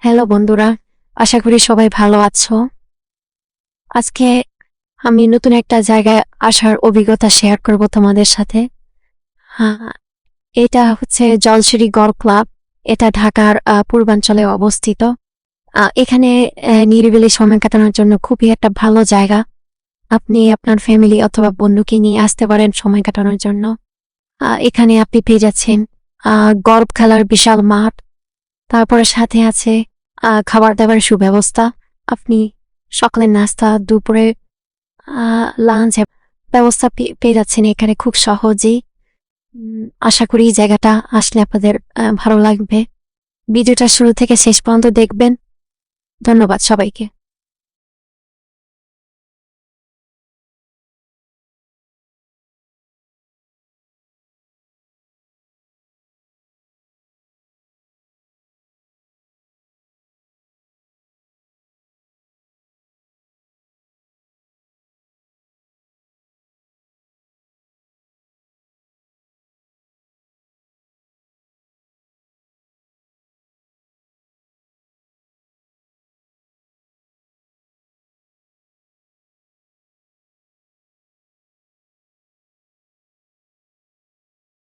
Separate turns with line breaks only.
Hello বন্ধুরা, আশা করি সবাই ভালো আছো। আজকে আমি নতুন একটা জায়গায় আসার অভিজ্ঞতা শেয়ার করব তোমাদের সাথে। হ্যাঁ, এটা হচ্ছে জলসিঁড়ি গড় ক্লাব। এটা ঢাকার পূর্বাঞ্চলে অবস্থিত। এখানে নিরিবিলি সময় কাটানোর জন্য খুবই একটা ভালো জায়গা। আপনি আপনার ফ্যামিলি অথবা বন্ধুকে নিয়ে আসতে পারেন সময় কাটানোর জন্য। এখানে আপনি পেয়ে যাচ্ছেন গল্ফ খেলার বিশাল মাঠ, তারপরে সাথে আছে খাবার দাবার সুব্যবস্থা। আপনি সকালের নাস্তা, দুপুরে লাঞ্চ ব্যবস্থা পেয়ে যাচ্ছেন এখানে খুব সহজেই। আশা করি এই জায়গাটা আসলে আপনাদের ভালো লাগবে। ভিডিওটা শুরু থেকে শেষ পর্যন্ত দেখবেন। ধন্যবাদ সবাইকে।